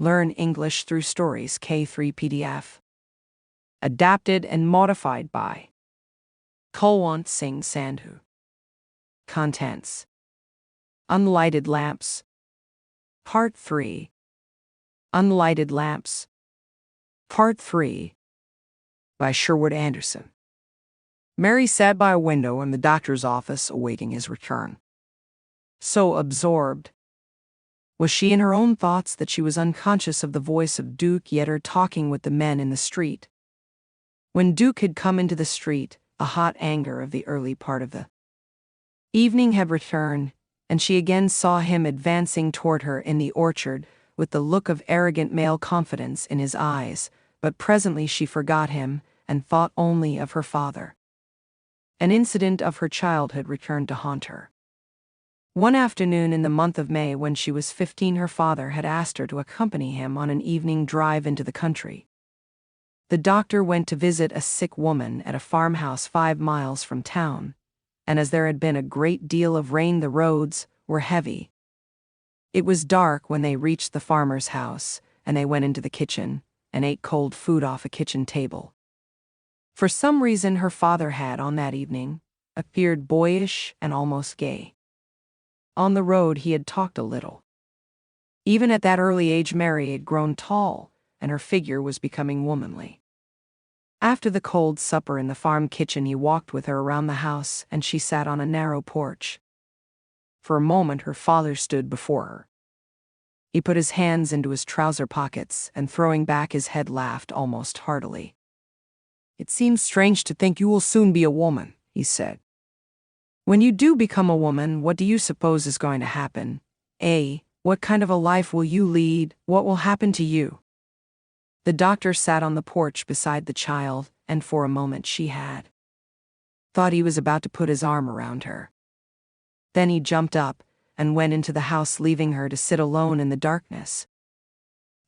Learn English through Stories K3 PDF. Adapted and modified by Kulwant Singh Sandhu. Contents: Unlighted Lamps. Part 3. Unlighted Lamps. Part 3. By Sherwood Anderson. Mary sat by a window in the doctor's office awaiting his return. So absorbed was she in her own thoughts that she was unconscious of the voice of Duke Yetter talking with the men in the street. When Duke had come into the street, a hot anger of the early part of the evening had returned, and she again saw him advancing toward her in the orchard with the look of arrogant male confidence in his eyes, but presently she forgot him and thought only of her father. An incident of her childhood returned to haunt her. One afternoon in the month of May when she was 15, her father had asked her to accompany him on an evening drive into the country. The doctor went to visit a sick woman at a farmhouse 5 miles from town, and as there had been a great deal of rain, the roads were heavy. It was dark when they reached the farmer's house, and they went into the kitchen and ate cold food off a kitchen table. For some reason, her father had, on that evening, appeared boyish and almost gay. On the road he had talked a little. Even at that early age, Mary had grown tall, and her figure was becoming womanly. After the cold supper in the farm kitchen, he walked with her around the house, and she sat on a narrow porch. For a moment her father stood before her. He put his hands into his trouser pockets and, throwing back his head, laughed almost heartily. "It seems strange to think you will soon be a woman," he said. "When you do become a woman, what do you suppose is going to happen? What kind of a life will you lead? What will happen to you?" The doctor sat on the porch beside the child, and for a moment she had thought he was about to put his arm around her. Then he jumped up and went into the house, leaving her to sit alone in the darkness.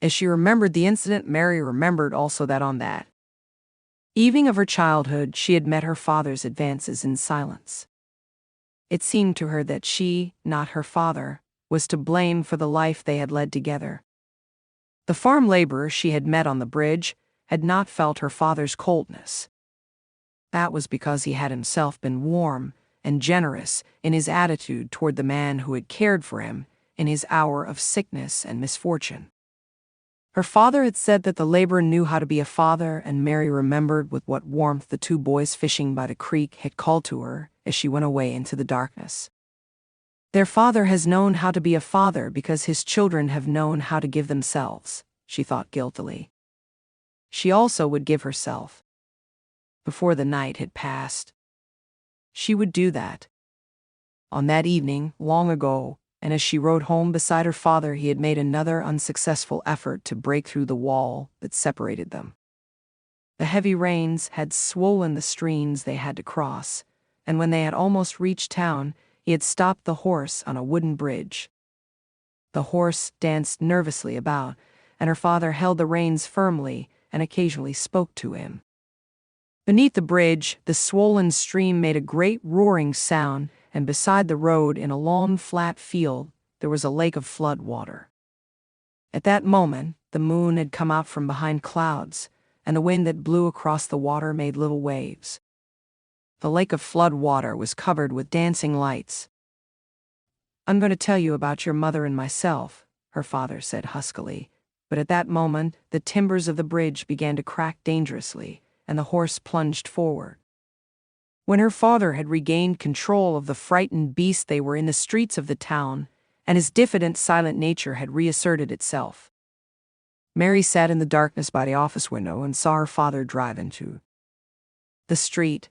As she remembered the incident, Mary remembered also that on that evening of her childhood she had met her father's advances in silence. It seemed to her that she, not her father, was to blame for the life they had led together. The farm laborer she had met on the bridge had not felt her father's coldness. That was because he had himself been warm and generous in his attitude toward the man who had cared for him in his hour of sickness and misfortune. Her father had said that the laborer knew how to be a father, and Mary remembered with what warmth the 2 boys fishing by the creek had called to her as she went away into the darkness. "Their father has known how to be a father because his children have known how to give themselves," she thought guiltily. She also would give herself. Before the night had passed, she would do that. On that evening, long ago, and as she rode home beside her father, he had made another unsuccessful effort to break through the wall that separated them. The heavy rains had swollen the streams they had to cross, and when they had almost reached town, he had stopped the horse on a wooden bridge. The horse danced nervously about, and her father held the reins firmly and occasionally spoke to him. Beneath the bridge, the swollen stream made a great roaring sound, and beside the road, in a long flat field, there was a lake of flood water. At that moment, the moon had come out from behind clouds, and the wind that blew across the water made little waves. The lake of flood water was covered with dancing lights. "I'm going to tell you about your mother and myself," her father said huskily, but at that moment the timbers of the bridge began to crack dangerously, and the horse plunged forward. When her father had regained control of the frightened beast, they were in the streets of the town, and his diffident, silent nature had reasserted itself. Mary sat in the darkness by the office window and saw her father drive into the street.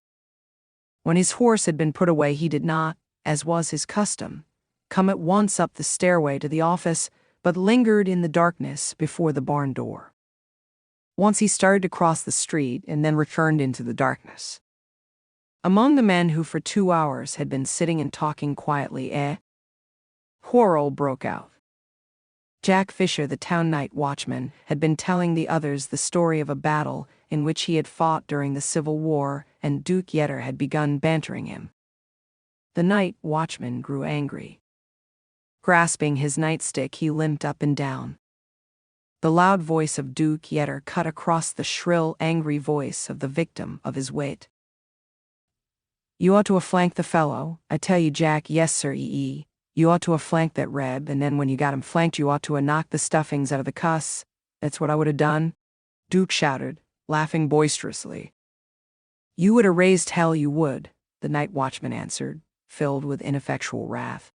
When his horse had been put away, he did not, as was his custom, come at once up the stairway to the office, but lingered in the darkness before the barn door. Once he started to cross the street and then returned into the darkness. Among the men who for 2 hours had been sitting and talking quietly, a quarrel broke out. Jack Fisher, the town night watchman, had been telling the others the story of a battle in which he had fought during the Civil War, and Duke Yetter had begun bantering him. The night watchman grew angry. Grasping his nightstick, he limped up and down The loud voice of Duke Yetter cut across the shrill, angry voice of the victim of his wit. "You ought to have flanked the fellow. I tell you, Jack, yes, sir, ee. You ought to have flanked that Reb, and then when you got him flanked, you ought to have knocked the stuffings out of the cuss. That's what I would have done," Duke shouted, laughing boisterously. "You would have raised hell, you would," the night watchman answered, filled with ineffectual wrath.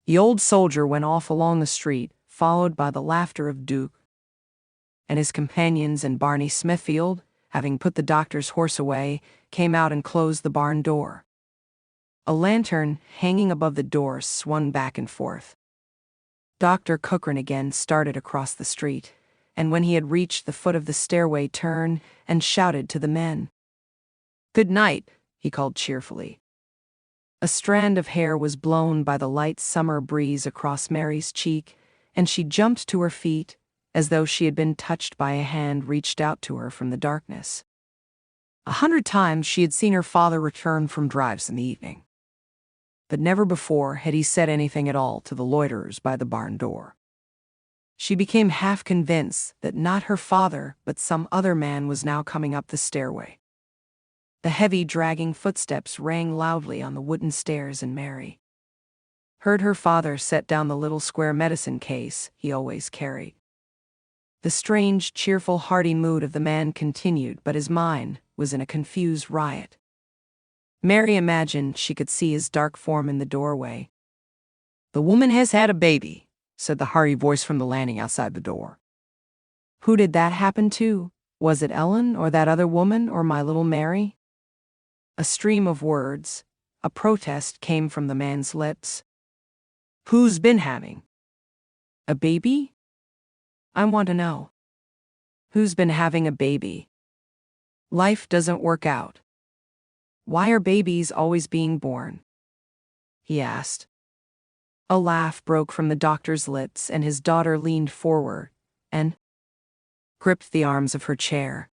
The old soldier went off along the street, followed by the laughter of Duke and his companions, and Barney Smithfield, having put the doctor's horse away, came out and closed the barn door. A lantern hanging above the door swung back and forth. Dr. Cochran again started across the street, and when he had reached the foot of the stairway, turned and shouted to the men. "Good night," he called cheerfully. A strand of hair was blown by the light summer breeze across Mary's cheek, and she jumped to her feet as though she had been touched by a hand reached out to her from the darkness. 100 times she had seen her father return from drives in the evening, but never before had he said anything at all to the loiterers by the barn door. She became half convinced that not her father but some other man was now coming up the stairway. The heavy, dragging footsteps rang loudly on the wooden stairs, and Mary heard her father set down the little square medicine case he always carried. The strange, cheerful, hearty mood of the man continued, but his mind was in a confused riot. Mary imagined she could see his dark form in the doorway. "The woman has had a baby," said the hearty voice from the landing outside the door. "Who did that happen to? Was it Ellen, or that other woman, or my little Mary?" A stream of words, a protest, came from the man's lips. "Who's been having a baby? I want to know. Who's been having a baby? Life doesn't work out. Why are babies always being born?" he asked. A laugh broke from the doctor's lips, and his daughter leaned forward and gripped the arms of her chair.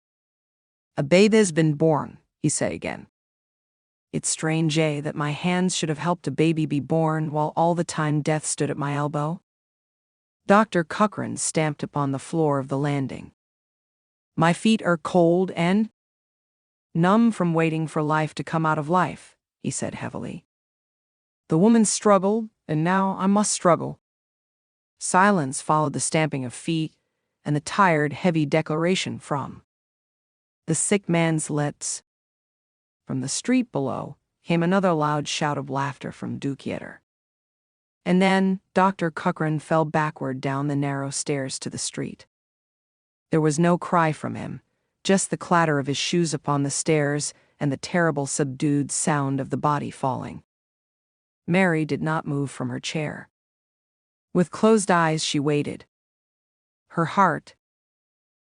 "A baby's been born," he said again. "It's strange, that my hands should have helped a baby be born while all the time death stood at my elbow." Dr. Cochran stamped upon the floor of the landing. "My feet are cold and numb from waiting for life to come out of life," he said heavily. "The woman struggled, and now I must struggle." Silence followed the stamping of feet and the tired, heavy declaration from the sick man's lips. From the street below came another loud shout of laughter from Duke Yetter. And then Dr. Cochran fell backward down the narrow stairs to the street. There was no cry from him, just the clatter of his shoes upon the stairs and the terrible subdued sound of the body falling. Mary did not move from her chair. With closed eyes she waited. Her heart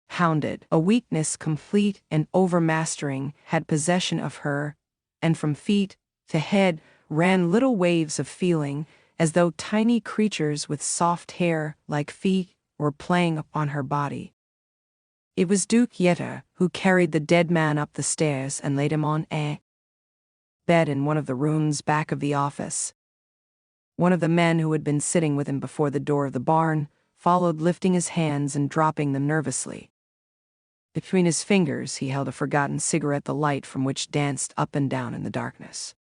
pounded. A weakness complete and overmastering had possession of her, and from feet to head ran little waves of feeling, as though tiny creatures with soft hair like feet were playing upon her body. It was Duke Yetter who carried the dead man up the stairs and laid him on a bed in one of the rooms back of the office. One of the men who had been sitting with him before the door of the barn followed, lifting his hands and dropping them nervously. Between his fingers he held a forgotten cigarette, the light from which danced up and down in the darkness.